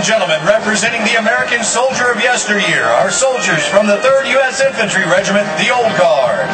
and gentlemen, representing the American soldier of yesteryear, our soldiers from the 3rd U.S. Infantry Regiment, the Old Guard.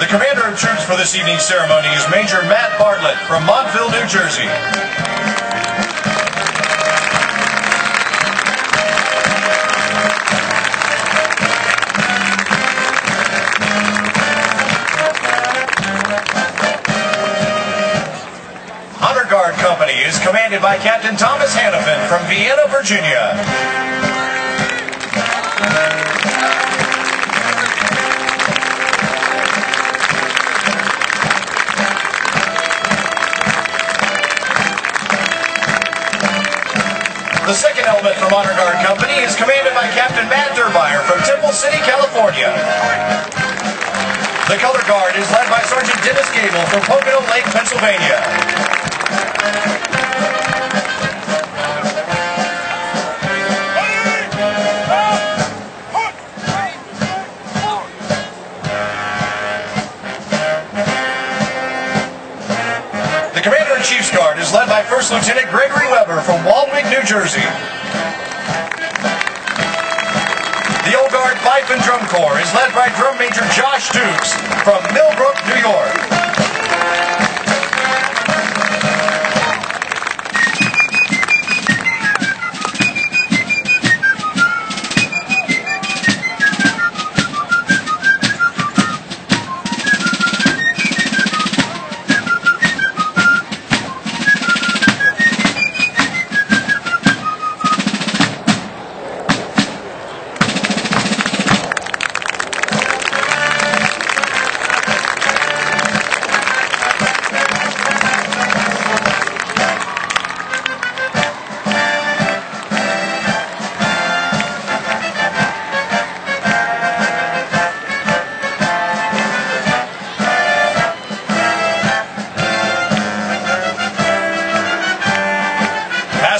The commander of troops for this evening's ceremony is Major Matt Bartlett from Montville, New Jersey. Honor Guard Company is commanded by Captain Thomas Hannafin from Vienna, Virginia. The second element from Honor Guard Company is commanded by Captain Matt Durbeyer from Temple City, California. The Color Guard is led by Sergeant Dennis Gable from Pocono Lake, Pennsylvania. The Commander-in-Chief's Guard is led by First Lieutenant Gregory Weber from Waldwick, New Jersey. The Old Guard Fife and Drum Corps is led by Drum Major Josh Dukes from Millbrook, New York.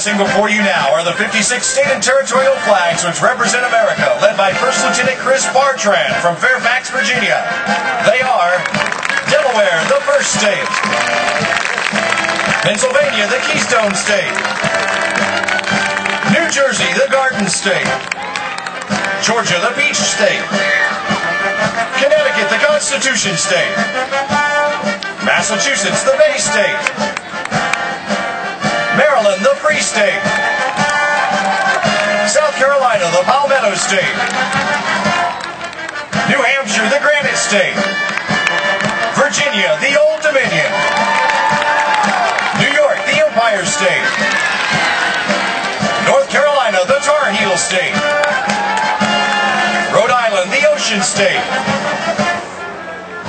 Passing before you now are the 56 state and territorial flags which represent America, led by First Lieutenant Chris Bartran from Fairfax, Virginia. They are Delaware, the first state; Pennsylvania, the Keystone State; New Jersey, the Garden State; Georgia, the Beach State; Connecticut, the Constitution State; Massachusetts, the Bay State; Maryland, the Free State; South Carolina, the Palmetto State; New Hampshire, the Granite State; Virginia, the Old Dominion; New York, the Empire State; North Carolina, the Tar Heel State; Rhode Island, the Ocean State;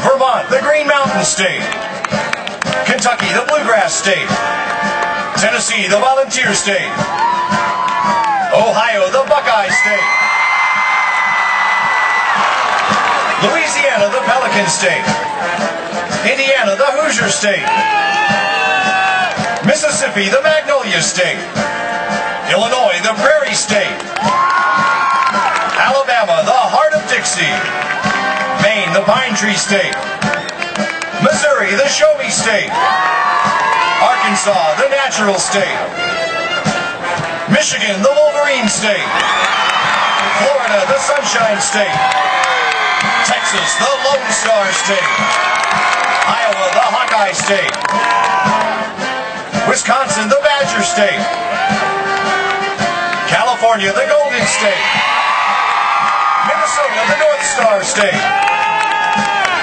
Vermont, the Green Mountain State; Kentucky, the Bluegrass State; Tennessee, the Volunteer State; Ohio, the Buckeye State; Louisiana, the Pelican State; Indiana, the Hoosier State; Mississippi, the Magnolia State; Illinois, the Prairie State; Alabama, the Heart of Dixie; Maine, the Pine Tree State; Missouri, the Show Me State; Arkansas, the Natural State; Michigan, the Wolverine State; Florida, the Sunshine State; Texas, the Lone Star State; Iowa, the Hawkeye State; Wisconsin, the Badger State; California, the Golden State; Minnesota, the North Star State;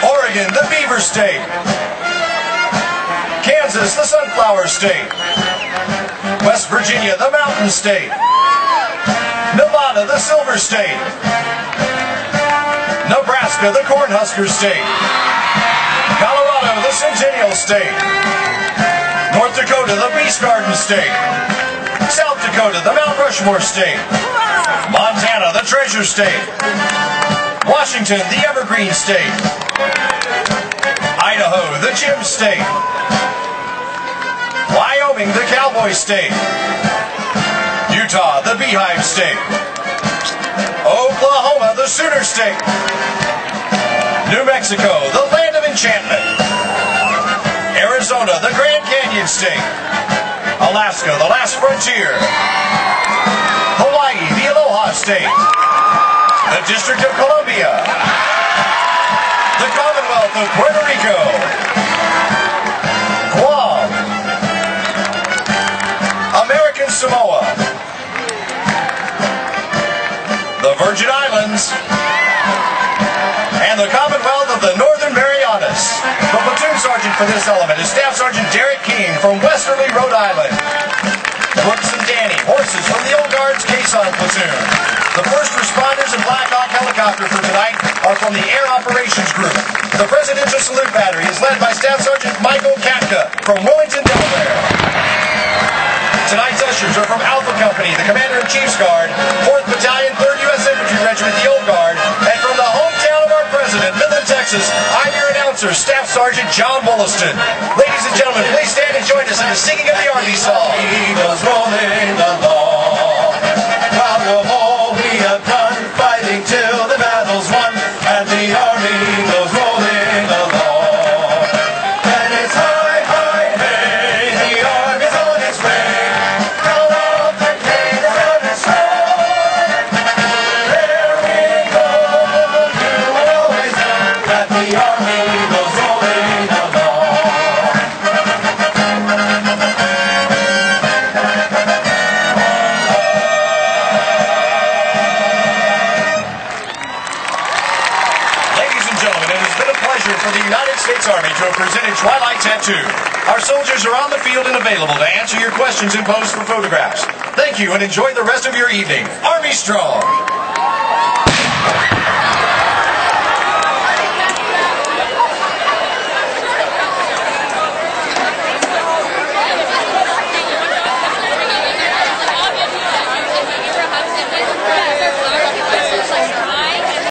Oregon, the Beaver State; Kansas, the Sunflower State; West Virginia, the Mountain State. Nevada, the Silver State. Nebraska, the Cornhusker State. Colorado, the Centennial State. North Dakota, the Beast Garden State. South Dakota, the Mount Rushmore State. Montana, the Treasure State. Washington, the Evergreen State. Idaho, the Gem State. Wyoming, the Cowboy State. Utah, the Beehive State. Oklahoma, the Sooner State. New Mexico, the Land of Enchantment. Arizona, the Grand Canyon State. Alaska, the Last Frontier. Hawaii, the Aloha State. The District of Columbia. The Commonwealth of Puerto Rico. Guam. American Samoa. The Virgin Islands. And the Commonwealth of the Northern Marianas. The platoon sergeant for this element is Staff Sergeant Derek King from Westerly, Rhode Island. Brooks and Danny, horses from the Old Guard's Caisson platoon. The first responders in Black Hawk helicopter for tonight are from the Air Operations Group. The Presidential Salute Battery is led by Staff Sergeant Michael Katka from Wilmington, Delaware. Tonight's ushers are from Alpha Company, the Commander-in-Chief's Guard, 4th Battalion, 3rd U.S. Infantry Regiment, the Old Guard, and from the hometown of our President, Midland, Texas, I'm your announcer, Staff Sergeant John Wollaston. Ladies and gentlemen, please stand and join us in the singing of the Army song. Eagles rolling along, proud of all we have done, fighting till the battle's won, and the Army goes rolling along. And it's high, high, hey, the Army's on its way. Count off the days on its road. There we go, you will always know that the Army goes rolling along. For the United States Army to have presented Twilight Tattoo. Our soldiers are on the field and available to answer your questions and pose for photographs. Thank you and enjoy the rest of your evening. Army Strong!